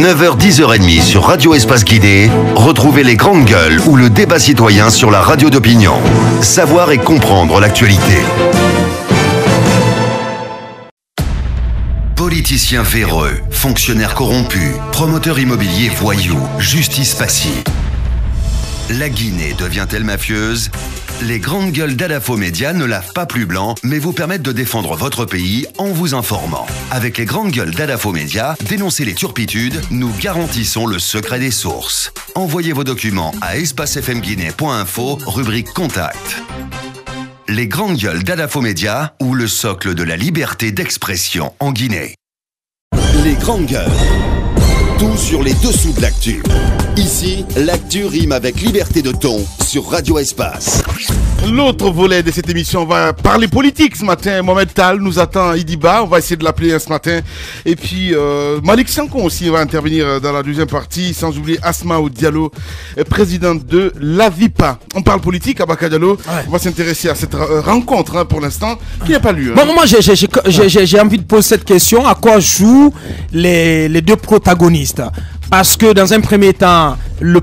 9h, 10h30 sur Radio Espace Guidé, retrouvez les grandes gueules ou le débat citoyen sur la radio d'opinion. Savoir et comprendre l'actualité. Politiciens véreux, fonctionnaires corrompus, promoteurs immobiliers voyous, justice passive. La Guinée devient-elle mafieuse ? Les grandes gueules d'Adafo Média ne lavent pas plus blanc, mais vous permettent de défendre votre pays en vous informant. Avec les grandes gueules d'Adafo Média, dénoncez les turpitudes, nous garantissons le secret des sources. Envoyez vos documents à espacefmguinée.info, rubrique Contact. Les grandes gueules d'Adafo Média ou le socle de la liberté d'expression en Guinée. Les grandes gueules. Tout sur les dessous de l'actu. Ici, l'actu rime avec liberté de ton sur Radio Espace. L'autre volet de cette émission, on va parler politique ce matin. Mohamed Tal nous attend à Idiba, on va essayer de l'appeler ce matin. Et puis Malik Sankon aussi va intervenir dans la deuxième partie, sans oublier Asma Diallo, présidente de l'AVIPA. On parle politique, Abaka Diallo. Ouais. On va s'intéresser à cette rencontre pour l'instant, qui n'a pas lieu. Bon, moi j'ai envie de poser cette question. À quoi jouent les deux protagonistes ? Parce que dans un premier temps,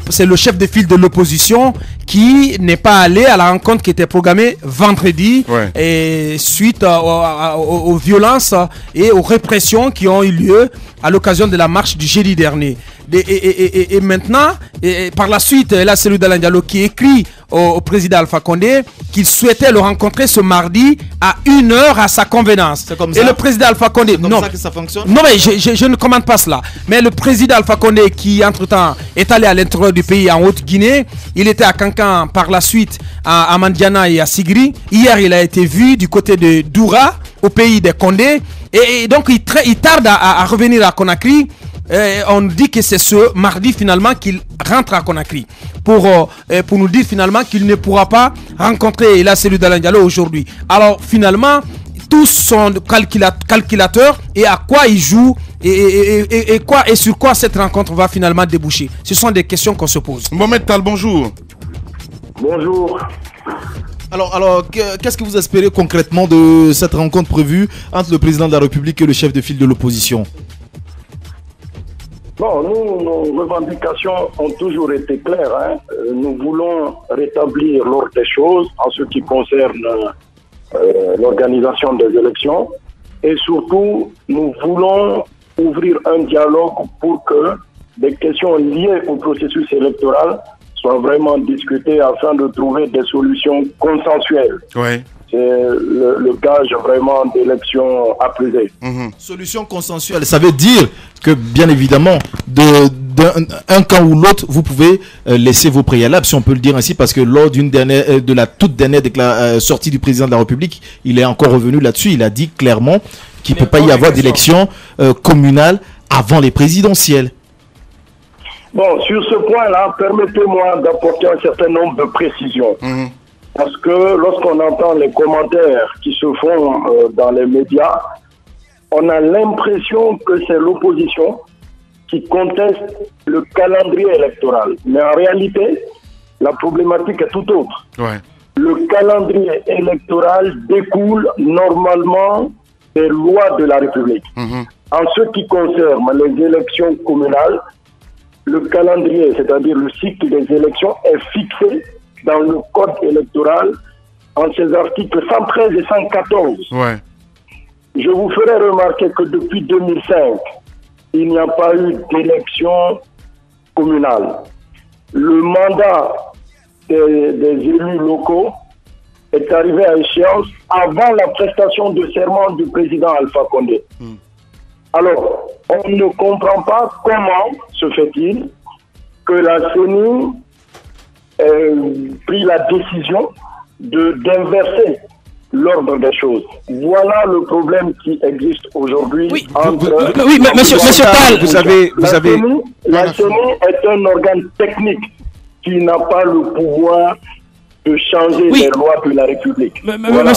c'est le chef de file de l'opposition qui n'est pas allé à la rencontre qui était programmée vendredi, ouais, et suite aux violences et aux répressions qui ont eu lieu à l'occasion de la marche du jeudi dernier. Et maintenant, par la suite, là c'est le Dalan Diallo qui écrit au président Alpha Condé qu'il souhaitait le rencontrer ce mardi à 1h à sa convenance. C'est comme ça. Et le président Alpha Condé, c'est comme ça que ça fonctionne. Non, mais je ne commande pas cela. Mais le président Alpha Condé, qui entre-temps est allé à l'intérieur du pays en Haute-Guinée, il était à Kankan par la suite à Mandiana et à Sigri. Hier, il a été vu du côté de Doura, au pays des Condé. Et donc, il tarde à revenir à Conakry. On dit que c'est ce mardi finalement qu'il rentre à Conakry pour nous dire finalement qu'il ne pourra pas rencontrer la cellule d'Alain Diallo aujourd'hui. Alors finalement, tous sont calculateurs et à quoi ils jouent et sur quoi cette rencontre va finalement déboucher. Ce sont des questions qu'on se pose. Mohamed Tal, bonjour. Bonjour. Alors, qu'est-ce que vous espérez concrètement de cette rencontre prévue entre le président de la République et le chef de file de l'opposition ? Bon, nous, nos revendications ont toujours été claires. Nous voulons rétablir l'ordre des choses en ce qui concerne l'organisation des élections. Et surtout, nous voulons ouvrir un dialogue pour que des questions liées au processus électoral soient vraiment discutées afin de trouver des solutions consensuelles. Ouais. C'est le gage vraiment d'élections apaisées. Solution consensuelle, ça veut dire que bien évidemment, d'un camp ou l'autre, vous pouvez laisser vos préalables, si on peut le dire ainsi, parce que lors de la toute dernière sortie du président de la République, il est encore revenu là-dessus, il a dit clairement qu'il ne peut pas y avoir d'élection communale avant les présidentielles. Bon, sur ce point-là, permettez-moi d'apporter un certain nombre de précisions. Parce que lorsqu'on entend les commentaires qui se font dans les médias, on a l'impression que c'est l'opposition qui conteste le calendrier électoral. Mais en réalité, la problématique est tout autre. Ouais. Le calendrier électoral découle normalement des lois de la République. En ce qui concerne les élections communales, le calendrier, c'est-à-dire le cycle des élections, est fixé dans le code électoral en ses articles 113 et 114. Ouais. Je vous ferai remarquer que depuis 2005, il n'y a pas eu d'élection communale. Le mandat des élus locaux est arrivé à échéance avant la prestation de serment du président Alpha Condé. Alors, on ne comprend pas comment se fait-il que la CENI pris la décision d'inverser l'ordre des choses. Voilà le problème qui existe aujourd'hui. Oui, oui, monsieur Tal, la CENI est un organe technique qui n'a pas le pouvoir de changer les lois de la République. Voilà.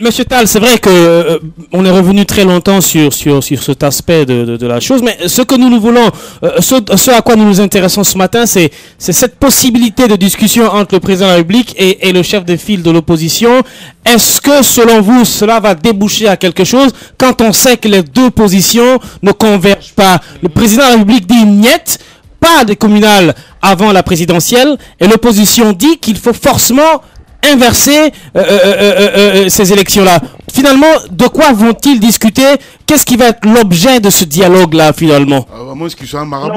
Monsieur Tal, c'est vrai que on est revenu très longtemps sur cet aspect de la chose, mais ce que nous voulons, ce à quoi nous nous intéressons ce matin, c'est cette possibilité de discussion entre le président de la République et le chef de file de l'opposition. Est-ce que, selon vous, cela va déboucher à quelque chose quand on sait que les deux positions ne convergent pas? Le président de la République dit niet, pas de communal avant la présidentielle, et l'opposition dit qu'il faut forcément inverser ces élections-là. Finalement, de quoi vont-ils discuter? Qu'est-ce qui va être l'objet de ce dialogue-là, finalement? Non,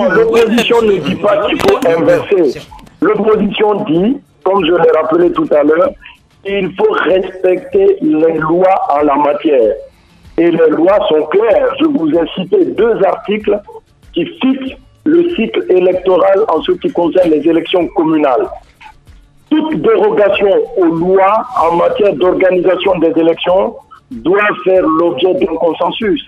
l'opposition ne dit pas qu'il faut inverser. L'opposition dit, comme je l'ai rappelé tout à l'heure, il faut respecter les lois en la matière. Et les lois sont claires. Je vous ai cité 2 articles qui fixent le cycle électoral en ce qui concerne les élections communales. Toute dérogation aux lois en matière d'organisation des élections doit faire l'objet d'un consensus.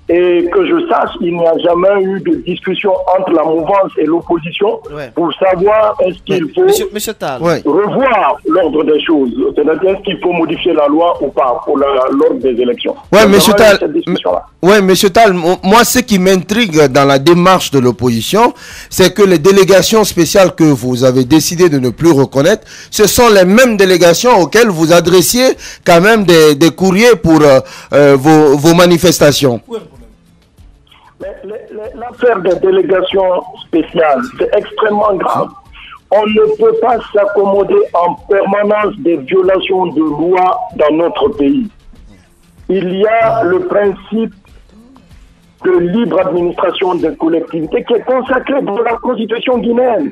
Et que je sache, il n'y a jamais eu de discussion entre la mouvance et l'opposition pour savoir est-ce qu'il faut revoir l'ordre des choses. C'est-à-dire est-ce qu'il faut modifier la loi ou pas pour l'ordre des élections. Monsieur Tal, moi ce qui m'intrigue dans la démarche de l'opposition, c'est que les délégations spéciales que vous avez décidé de ne plus reconnaître, ce sont les mêmes délégations auxquelles vous adressiez quand même des courriers pour vos manifestations. L'affaire des délégations spéciales, c'est extrêmement grave. On ne peut pas s'accommoder en permanence des violations de loi dans notre pays. Il y a le principe de libre administration des collectivités qui est consacré dans la Constitution guinéenne.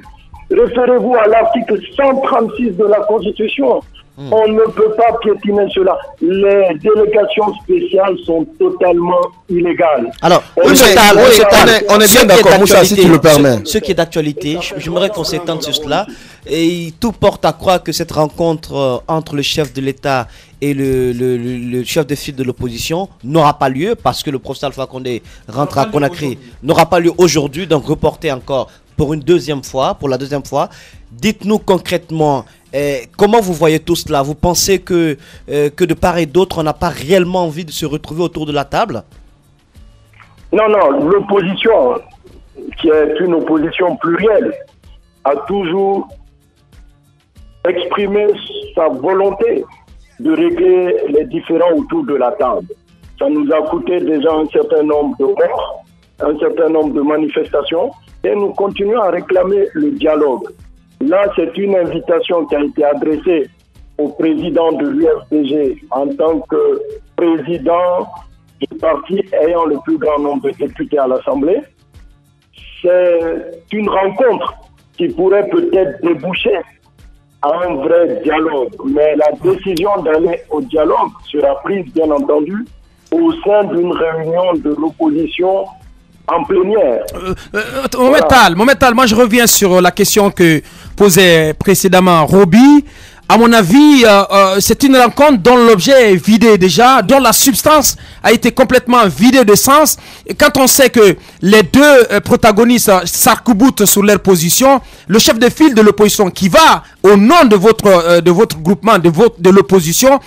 Référez-vous à l'article 136 de la Constitution. On ne peut pas piétiner cela. Les délégations spéciales sont totalement illégales. Alors, on est bien d'accord, Moussa, si tu le permets. Ce qui est d'actualité, j'aimerais qu'on s'étende sur cela. Et tout porte à croire que cette rencontre entre le chef de l'État et le chef de file de l'opposition n'aura pas lieu parce que le professeur Alpha Condé rentre à Conakry. N'aura pas lieu aujourd'hui, donc reporté encore pour la deuxième fois. Dites-nous concrètement, comment vous voyez tout cela? Vous pensez que de part et d'autre, on n'a pas réellement envie de se retrouver autour de la table? Non, l'opposition, qui est une opposition plurielle, a toujours exprimé sa volonté de régler les différends autour de la table. Ça nous a coûté déjà un certain nombre de morts, un certain nombre de manifestations, et nous continuons à réclamer le dialogue. Là, c'est une invitation qui a été adressée au président de l'UFDG en tant que président du parti ayant le plus grand nombre de députés à l'Assemblée. C'est une rencontre qui pourrait peut-être déboucher à un vrai dialogue. Mais la décision d'aller au dialogue sera prise, bien entendu, au sein d'une réunion de l'opposition en plénière. Momental, moi je reviens sur la question que posait précédemment Roby. À mon avis, c'est une rencontre dont l'objet est vidé déjà, dont la substance a été complètement vidée de sens. Et quand on sait que les deux protagonistes s'arc-boutent sur leur position, le chef de file de l'opposition qui va au nom de votre groupement, de l'opposition,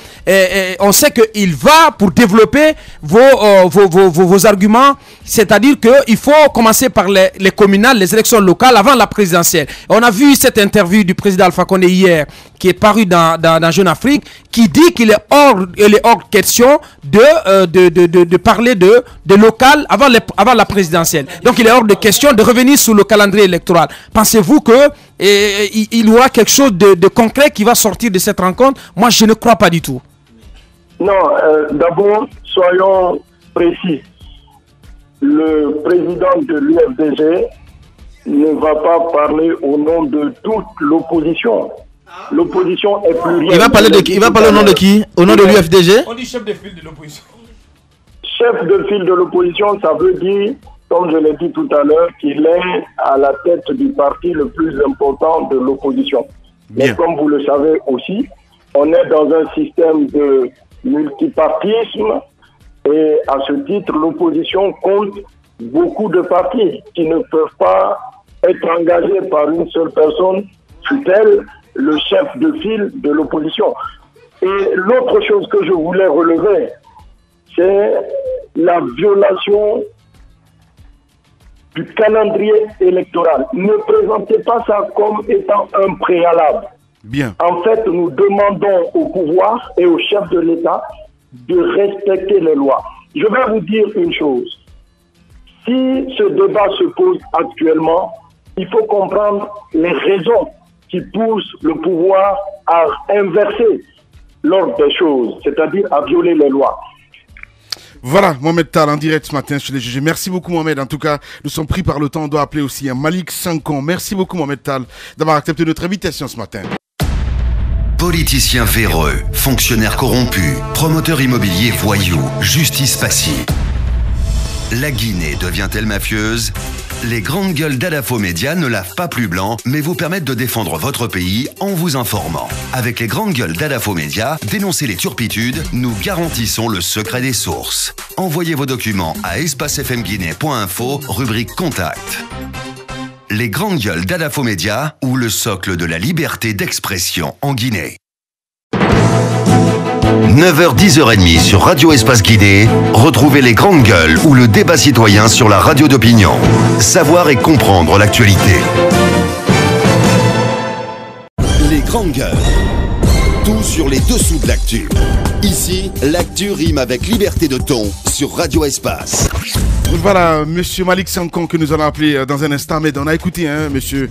on sait qu'il va pour développer vos arguments, c'est-à-dire qu'il faut commencer par les communales, les élections locales avant la présidentielle. On a vu cette interview du président Alpha Condé hier, qui est paru dans Jeune Afrique, qui dit qu'il est hors question de parler de local avant la présidentielle. Donc il est hors de question de revenir sur le calendrier électoral. Pensez-vous que il y aura quelque chose de concret qui va sortir de cette rencontre? Moi, je ne crois pas du tout. Non, d'abord, soyons précis. Le président de l'UFDG ne va pas parler au nom de toute l'opposition. L'opposition est plurielle. Il va parler de qui? Il va parler au nom de qui? Au nom de l'UFDG? On dit chef de file de l'opposition. Chef de file de l'opposition, ça veut dire, comme je l'ai dit tout à l'heure, qu'il est à la tête du parti le plus important de l'opposition. Mais comme vous le savez aussi, on est dans un système de multipartisme et à ce titre, l'opposition compte beaucoup de partis qui ne peuvent pas être engagés par une seule personne, fût-elle le chef de file de l'opposition. Et l'autre chose que je voulais relever, c'est la violation du calendrier électoral. Ne présentez pas ça comme étant un préalable. Bien. En fait, nous demandons au pouvoir et au chef de l'État de respecter les lois. Je vais vous dire une chose. Si ce débat se pose actuellement, il faut comprendre les raisons qui poussent le pouvoir à inverser l'ordre des choses, c'est-à-dire à violer les lois. Voilà, Mohamed Tal en direct ce matin chez les GG. Merci beaucoup Mohamed. En tout cas, nous sommes pris par le temps. On doit appeler aussi un Malik Sankan. Merci beaucoup Mohamed Tal d'avoir accepté notre invitation ce matin. Politiciens véreux, fonctionnaires corrompus, promoteurs immobiliers voyous, justice passive. La Guinée devient-elle mafieuse? Les grandes gueules d'Adafo Média ne lavent pas plus blanc, mais vous permettent de défendre votre pays en vous informant. Avec les grandes gueules d'Adafo Média, dénoncez les turpitudes, nous garantissons le secret des sources. Envoyez vos documents à espacefmguinée.info, rubrique Contact. Les grandes gueules d'Adafo Média ou le socle de la liberté d'expression en Guinée. 9h, 10h30 sur Radio Espace Guinée, retrouvez les grandes gueules ou le débat citoyen sur la radio d'opinion. Savoir et comprendre l'actualité. Les grandes gueules. Tout sur les dessous de l'actu. Ici, l'actu rime avec liberté de ton sur Radio Espace. Voilà, monsieur Malik Sankan que nous allons appeler dans un instant, mais on a écouté monsieur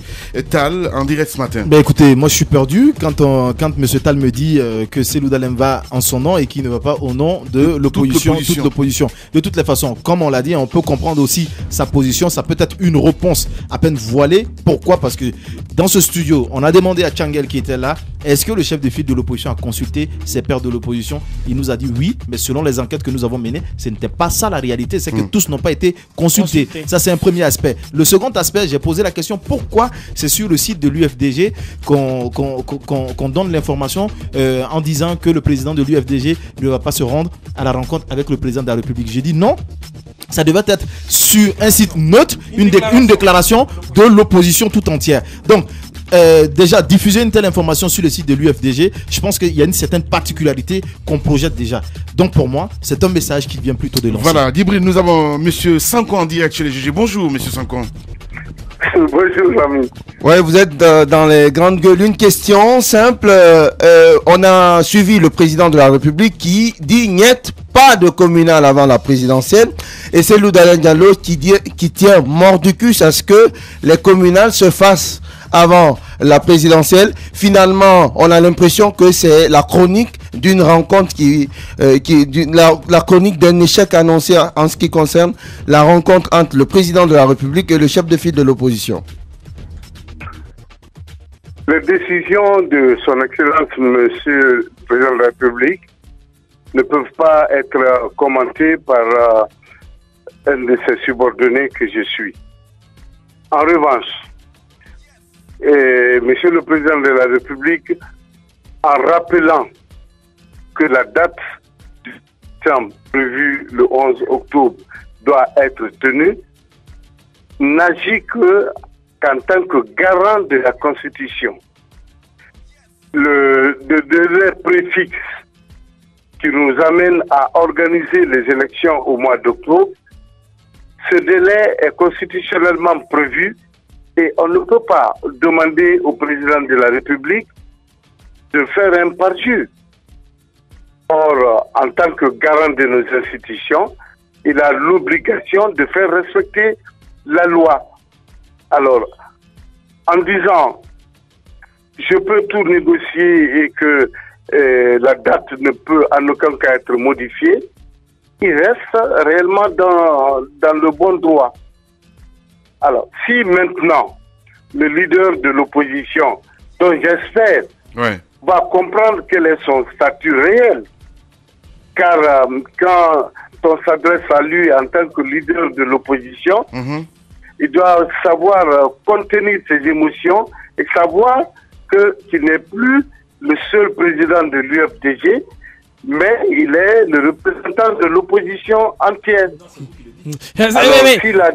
Tal en direct ce matin. Ben écoutez, moi je suis perdu quand monsieur Tal me dit que Cellou Dalein va en son nom et qu'il ne va pas au nom de l'opposition, toute l'opposition. De toutes les façons, comme on l'a dit, on peut comprendre aussi sa position, ça peut être une réponse à peine voilée. Pourquoi? Parce que dans ce studio, on a demandé à Tchangel qui était là, est-ce que le chef de file de l'opposition a consulté ses pairs de l'opposition? Il nous a dit oui, mais selon les enquêtes que nous avons menées, ce n'était pas ça la réalité, c'est que tous n'ont pas été consultés. Ça, c'est un premier aspect. Le second aspect, j'ai posé la question pourquoi c'est sur le site de l'UFDG qu'on donne l'information en disant que le président de l'UFDG ne va pas se rendre à la rencontre avec le président de la République. J'ai dit non. Ça devait être sur un site neutre, une déclaration de l'opposition tout entière. Donc, déjà, diffuser une telle information sur le site de l'UFDG, je pense qu'il y a une certaine particularité qu'on projette déjà. Donc, pour moi, c'est un message qui vient plutôt de l'ancien. Voilà, Djibril, nous avons monsieur Sankan en direct chez les GG. Bonjour, monsieur Sankan. Bonjour, ami. Ouais, vous êtes dans les grandes gueules. Une question simple. On a suivi le président de la République qui dit niet pas de communal avant la présidentielle. Et c'est Cellou Dalein Diallo qui tient mordicus à ce que les communales se fassent avant la présidentielle. Finalement, on a l'impression que c'est la chronique d'une rencontre la chronique d'un échec annoncé en ce qui concerne la rencontre entre le président de la République et le chef de file de l'opposition. Les décisions de son Excellence, Monsieur le Président de la République, ne peuvent pas être commentées par un de ses subordonnés que je suis. En revanche, Monsieur le Président de la République, en rappelant que la date du terme prévue le 11 octobre doit être tenue, n'agit qu'en tant que garant de la Constitution. Le délai préfixe qui nous amène à organiser les élections au mois d'octobre, ce délai est constitutionnellement prévu et on ne peut pas demander au président de la République de faire un parjure. Or, en tant que garant de nos institutions, il a l'obligation de faire respecter la loi. Alors, en disant je peux tout négocier et que la date ne peut en aucun cas être modifiée, il reste réellement dans le bon droit. Alors, si maintenant le leader de l'opposition, dont j'espère, va comprendre quel est son statut réel, car quand on s'adresse à lui en tant que leader de l'opposition, il doit savoir contenir ses émotions et savoir qu'il n'est plus le seul président de l'UFDG, mais il est le représentant de l'opposition entière. Alors, s'il a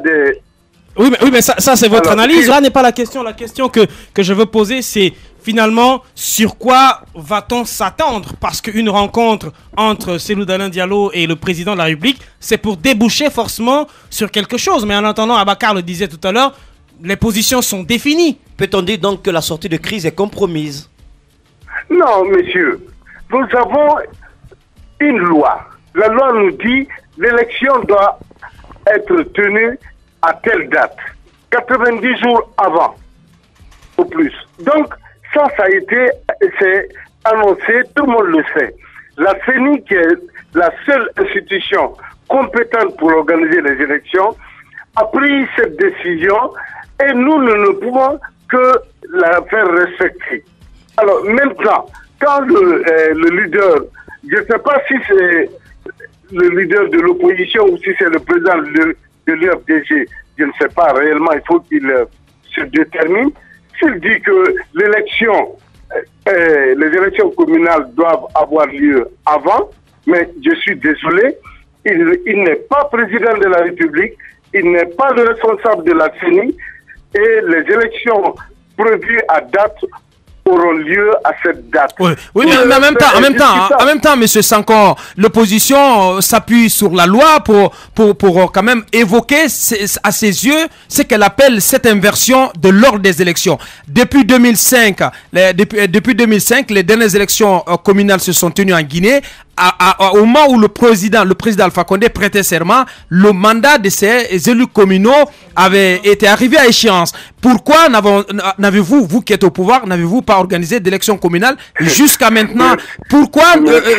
Oui, mais ça c'est votre Alors, analyse. Là n'est pas la question. La question que je veux poser, c'est finalement sur quoi va-t-on s'attendre? Parce qu'une rencontre entre Cellou Dalein Diallo et le président de la République, c'est pour déboucher forcément sur quelque chose. Mais en attendant, Abakar le disait tout à l'heure, les positions sont définies. Peut-on dire donc que la sortie de crise est compromise? Non, monsieur. Nous avons une loi. La loi nous dit l'élection doit être tenue à telle date. 90 jours avant, au plus. Donc, ça a été, c'est annoncé, tout le monde le sait. La CENI, qui est la seule institution compétente pour organiser les élections, a pris cette décision et nous ne pouvons que la faire respecter. Alors maintenant, quand le leader, je ne sais pas si c'est le leader de l'opposition ou si c'est le président de l'UFDG, je ne sais pas réellement, il faut qu'il se détermine. S'il dit que les élections communales doivent avoir lieu avant, mais je suis désolé, il n'est pas président de la République, il n'est pas le responsable de la CENI, et les élections prévues à date auront lieu à cette date. Oui, mais en même temps, monsieur Sankon, l'opposition s'appuie sur la loi pour quand même évoquer à ses yeux ce qu'elle appelle cette inversion de l'ordre des élections. Depuis 2005, les dernières élections communales se sont tenues en Guinée. Au moment où le président Alpha Condé prêtait serment, le mandat de ces élus communaux avait été arrivé à échéance. Pourquoi n'avez-vous, vous qui êtes au pouvoir, n'avez-vous pas organisé d'élections communales jusqu'à maintenant? Pourquoi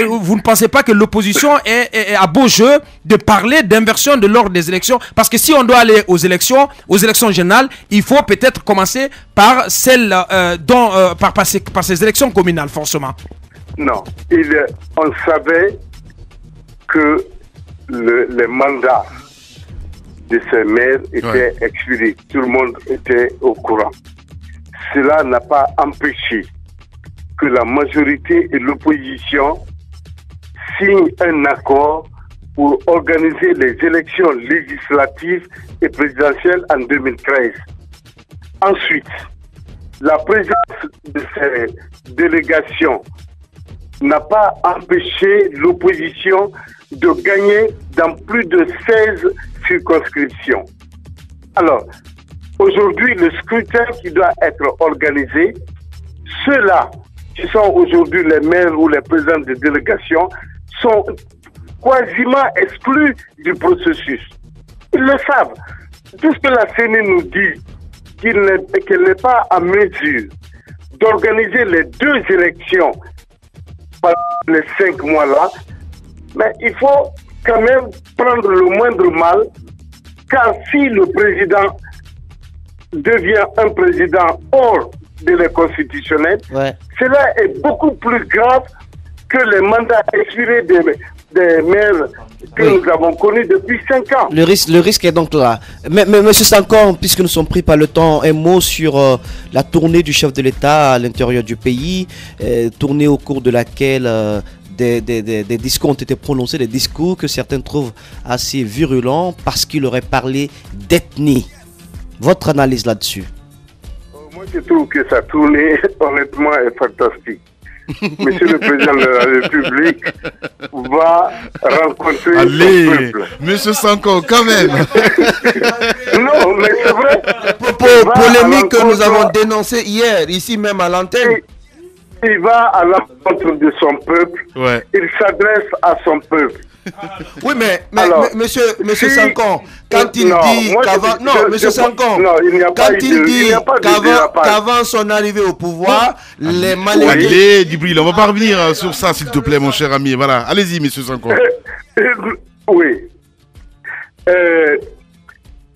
vous ne pensez pas que l'opposition est à beau jeu de parler d'inversion de l'ordre des élections? Parce que si on doit aller aux élections générales, il faut peut-être commencer par par ces élections communales, forcément. Non, on savait que les mandats de ces maires étaient expirés. Tout le monde était au courant. Cela n'a pas empêché que la majorité et l'opposition signent un accord pour organiser les élections législatives et présidentielles en 2013. Ensuite, la présence de ces délégations n'a pas empêché l'opposition de gagner dans plus de 16 circonscriptions. Alors, aujourd'hui, le scrutin qui doit être organisé, ceux-là qui sont aujourd'hui les maires ou les présidents de délégation sont quasiment exclus du processus. Ils le savent. Puisque la CENI nous dit qu'elle n'est pas en mesure d'organiser les deux élections par les 5 mois-là, mais il faut quand même prendre le moindre mal, car si le président devient un président hors délai constitutionnel, cela est beaucoup plus grave que les mandats expirés des maires que nous avons connus depuis 5 ans. Le risque est donc là. Mais M. Sankon, puisque nous sommes pris par le temps, un mot sur la tournée du chef de l'État à l'intérieur du pays, tournée au cours de laquelle des discours ont été prononcés, des discours que certains trouvent assez virulents parce qu'il aurait parlé d'ethnie. Votre analyse là-dessus? Moi, je trouve que sa tournée, honnêtement, est fantastique. Monsieur le président de la République va rencontrer son peuple. Monsieur Sankon, quand même. Non, mais c'est vrai. Polémique que nous avons dénoncée hier, ici même à l'antenne. Il va à l'encontre de son peuple. Ouais. Il s'adresse à son peuple. Oui, mais Alors, monsieur si, Sankon, quand il dit qu'avant... Non, monsieur Sankon, quand il dit qu'avant son arrivée au pouvoir, les Maliens... Allez, Djibril, on va pas revenir sur ça, s'il te plaît, mon cher ami. Voilà, allez-y, monsieur Sankon. Oui.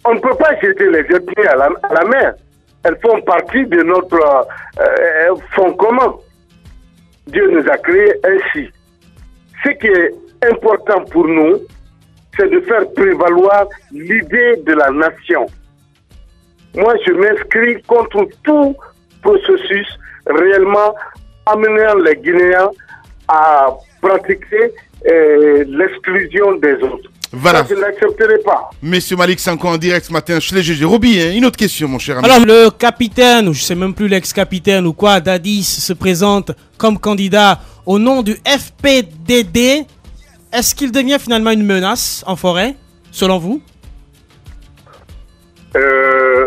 On ne peut pas jeter les ethnies à la mer. Elles font partie de notre fonds commun. Dieu nous a créés ainsi. Ce qui est important pour nous, c'est de faire prévaloir l'idée de la nation. Moi, je m'inscris contre tout processus réellement amenant les Guinéens à pratiquer l'exclusion des autres. Voilà. Ça, je ne l'accepterai pas. Monsieur Malik Sanko en direct ce matin chez les GG. Roby, hein, une autre question, mon cher ami. Alors, le capitaine, ou je sais même plus l'ex-capitaine ou quoi, Dadis se présente comme candidat au nom du FPDD. Est-ce qu'il devient finalement une menace en forêt, selon vous?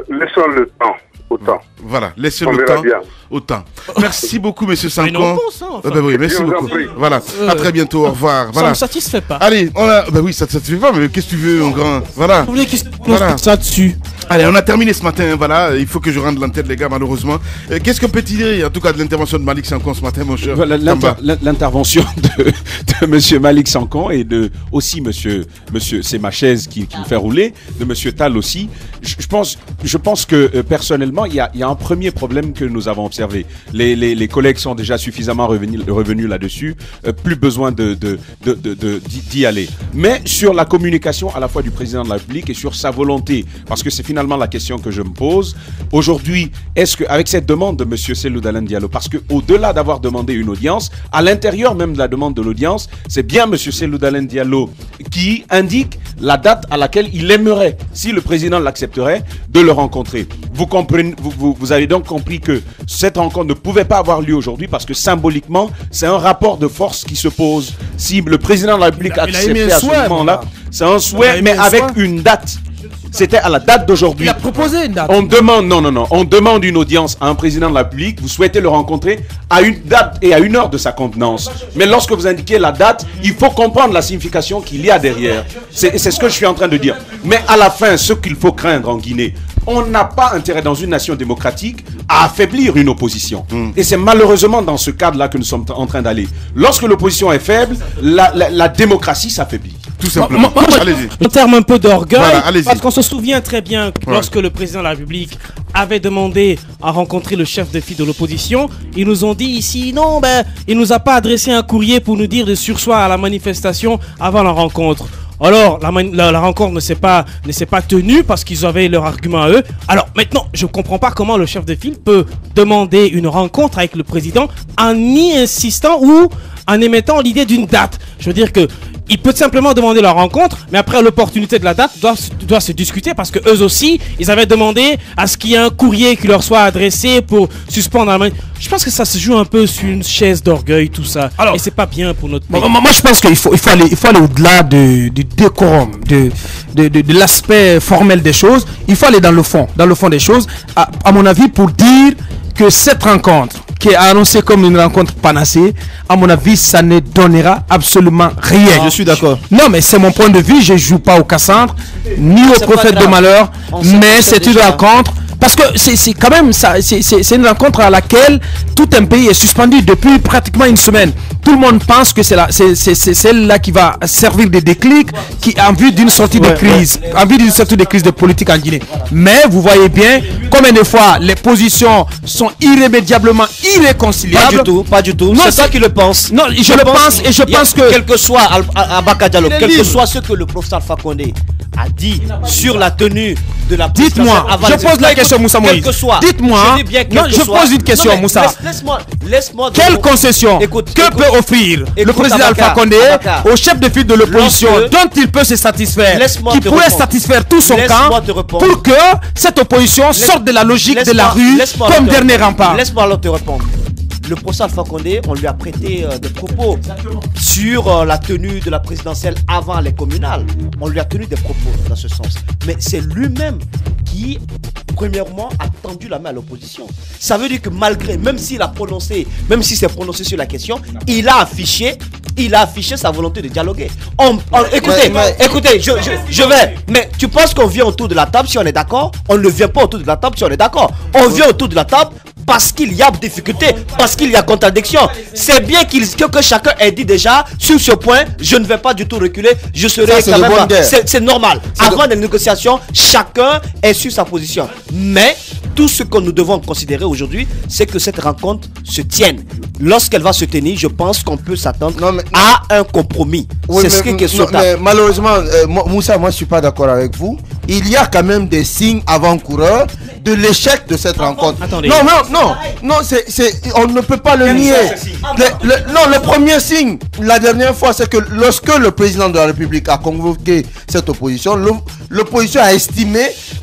Laissons le temps au temps. Voilà, laissez On le verra temps bien. au temps. Merci beaucoup, monsieur Une Sanko. réponse, hein, enfin. Oui, merci Je vous en beaucoup. prie. Voilà, à très bientôt, au revoir. Ça Voilà. me satisfait pas. Allez, on a... Bah oui, ça te satisfait pas, mais qu'est-ce que tu veux, mon grand? Voilà. Vous voulez qu'il se Voilà. pose ça dessus? Allez, on a terminé ce matin, voilà. Il faut que je rende l'antenne, les gars, malheureusement. Qu'est-ce qu'on peut dire, en tout cas, de l'intervention de Malik Sanko ce matin, mon cher Tamba? L'intervention de monsieur Malik Sanko et de aussi monsieur c'est ma chaise qui me fait rouler, de monsieur Tal aussi. Je pense que personnellement, il y a un premier problème que nous avons observé. Les collègues sont déjà suffisamment revenus là-dessus. Plus besoin d'y aller. Mais sur la communication à la fois du président de la République et sur sa volonté, parce que c'est finalement la question que je me pose. Aujourd'hui, est-ce qu'avec cette demande de monsieur Cellou Dalein Diallo, parce qu'au-delà d'avoir demandé une audience, à l'intérieur même de la demande de l'audience, c'est bien monsieur Cellou Dalein Diallo qui indique la date à laquelle il aimerait, si le président l'accepterait, de le rencontrer. Vous comprenez, vous avez donc compris que cette rencontre ne pouvait pas avoir lieu aujourd'hui parce que symboliquement, c'est un rapport de force qui se pose. Si le président de la République acceptait à ce moment-là, c'est un souhait, mais avec une date. C'était à la date d'aujourd'hui. Il a proposé une date. On demande, non, on demande une audience à un président de la République. Vous souhaitez le rencontrer à une date et à une heure de sa contenance. Mais lorsque vous indiquez la date, il faut comprendre la signification qu'il y a derrière. C'est ce que je suis en train de dire. Mais à la fin, ce qu'il faut craindre en Guinée, on n'a pas intérêt dans une nation démocratique à affaiblir une opposition. Et c'est malheureusement dans ce cadre-là que nous sommes en train d'aller. Lorsque l'opposition est faible, la démocratie s'affaiblit. Tout simplement. Allez-y. En termes un peu d'orgueil, Voilà, allez-y. parce qu'on se souvient très bien que lorsque le président de la République avait demandé à rencontrer le chef de file de l'opposition, ils nous ont dit ici, non, il nous a pas adressé un courrier pour nous dire de sursoir à la manifestation avant la rencontre. Alors, la rencontre ne s'est pas tenue parce qu'ils avaient leur argument à eux. Alors, maintenant, je ne comprends pas comment le chef de file peut demander une rencontre avec le président en y insistant ou en émettant l'idée d'une date. Je veux dire que il peut simplement demander la rencontre, mais après l'opportunité de la date doit se discuter parce que eux aussi, ils avaient demandé à ce qu'il y ait un courrier qui leur soit adressé pour suspendre la main. Je pense que ça se joue un peu sur une chaise d'orgueil, tout ça. Alors, et c'est pas bien pour notre pays. Moi, je pense qu'il faut aller au-delà du décorum, de l'aspect formel des choses. Il faut aller dans le fond des choses. À mon avis, pour dire que cette rencontre qui est annoncée comme une rencontre panacée, à mon avis, ça ne donnera absolument rien. Je suis d'accord. Non, mais c'est mon point de vue. Je ne joue pas au Cassandre, ni au prophète de malheur, mais c'est une rencontre. Parce que c'est quand même ça, c'est une rencontre à laquelle tout un pays est suspendu depuis pratiquement une semaine. Tout le monde pense que c'est celle-là qui va servir de déclic en vue d'une sortie de crise, en vue d'une sortie de crise de politique en Guinée. Mais vous voyez bien combien de fois les positions sont irrémédiablement irréconciliables. Pas du tout. C'est toi qui le penses. Non, je le pense et je pense que quel que soit Abaka Diallo, quel que soit ce que le professeur Alpha Condé a dit sur la tenue de la dites-moi, je pose la question Moussa Moïse. Dites-moi, je pose une question Moussa. Laisse-moi. Quelle concession que peut offrir le président Alpha Condé au chef de file de l'opposition dont il peut se satisfaire, qui pourrait satisfaire tout son camp pour que cette opposition sorte de la logique de la rue comme dernier rempart? Laisse-moi alors te répondre. Le professeur Alpha Condé, on lui a prêté des propos sur la tenue de la présidentielle avant les communales. On lui a tenu des propos dans ce sens. Mais c'est lui-même qui, premièrement, a tendu la main à l'opposition. Ça veut dire que malgré, même s'il s'est prononcé sur la question, il a affiché sa volonté de dialoguer. Écoutez, je vais. Mais tu penses qu'on vient autour de la table si on est d'accord? On ne vient pas autour de la table si on est d'accord. On vient autour de la table parce qu'il y a difficulté, parce qu'il y a contradiction. C'est bien que chacun ait dit déjà, sur ce point, je ne vais pas du tout reculer, je serai quand même... C'est normal. Avant les négociations, chacun est sur sa position. Mais tout ce que nous devons considérer aujourd'hui, c'est que cette rencontre se tienne. Lorsqu'elle va se tenir, je pense qu'on peut s'attendre à un compromis. C'est ce qui est souhaitable. Mais malheureusement, Moussa, moi je ne suis pas d'accord avec vous. Il y a quand même des signes avant-coureurs de l'échec de cette rencontre. Attendez. Non, on ne peut pas le nier. Le premier signe, la dernière fois, c'est que lorsque le président de la République a convoqué cette opposition, l'opposition a estimé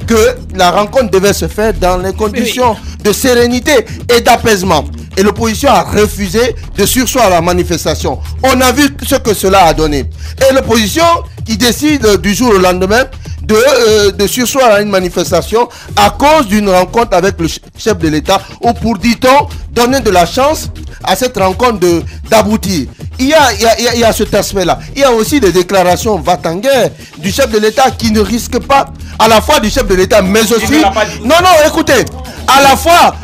que la rencontre devait se faire dans les conditions de sérénité et d'apaisement. Et l'opposition a refusé de surseoir à la manifestation. On a vu ce que cela a donné. Et l'opposition qui décide du jour au lendemain de surseoir à une manifestation à cause d'une rencontre avec le chef de l'État, ou pour, dit-on, donner de la chance à cette rencontre d'aboutir. Il y a cet aspect-là. Il y a aussi des déclarations va-t-en-guerre du chef de l'État qui ne risque pas, à la fois du chef de l'État, mais aussi... Non, écoutez, à la fois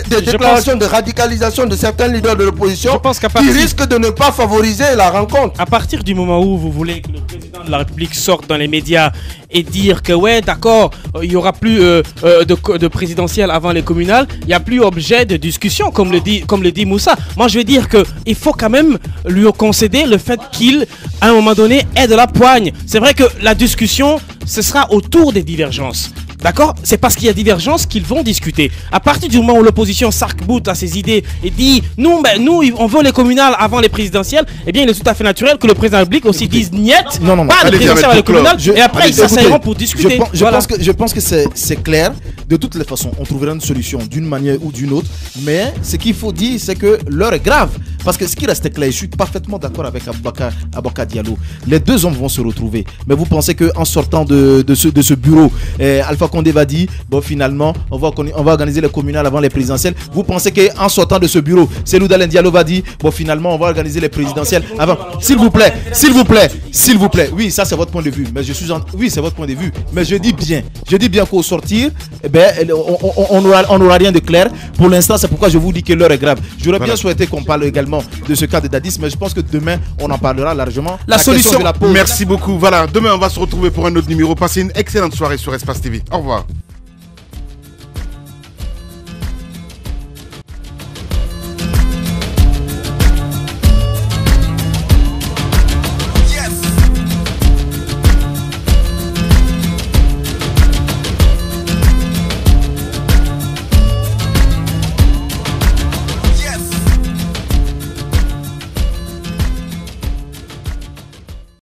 des déclarations de radicalisation de certains leaders de l'opposition qui risquent de ne pas favoriser la rencontre. À partir du moment où vous voulez que le président de la République sorte dans les médias et dire que ouais, d'accord, il n'y aura plus de présidentielle avant les communales, il n'y a plus objet de discussion, comme le dit Moussa. Moi, je vais dire qu'il faut quand même lui concéder le fait qu'il, à un moment donné, ait de la poigne. C'est vrai que la discussion, ce sera autour des divergences. D'accord? C'est parce qu'il y a divergence qu'ils vont discuter. À partir du moment où l'opposition s'arc-boute à ses idées et dit nous, on veut les communales avant les présidentielles, eh bien, il est tout à fait naturel que le président de la République aussi dise niet, pas de présidentielle avant les communales, et après ils s'asseiront pour discuter. Je pense que c'est clair. De toutes les façons, on trouvera une solution d'une manière ou d'une autre. Mais ce qu'il faut dire, c'est que l'heure est grave. Parce que ce qui reste clair, je suis parfaitement d'accord avec Aboubacar Diallo. Les deux hommes vont se retrouver. Mais vous pensez qu'en sortant de ce bureau, Alpha Condé va dire, bon, finalement, on va organiser les communales avant les présidentielles. Vous pensez qu'en sortant de ce bureau, Cellou Dalein Diallo va dire, bon, finalement, on va organiser les présidentielles avant. S'il vous plaît. Oui, ça, c'est votre point de vue. Mais oui, c'est votre point de vue. Mais je dis bien qu'au sortir, on n'aura rien de clair. Pour l'instant, c'est pourquoi je vous dis que l'heure est grave. J'aurais bien souhaité qu'on parle également de ce cas de Dadis, mais je pense que demain, on en parlera largement. La solution, merci beaucoup. Voilà, demain, on va se retrouver pour un autre numéro. Passez une excellente soirée sur Espace TV. Au revoir.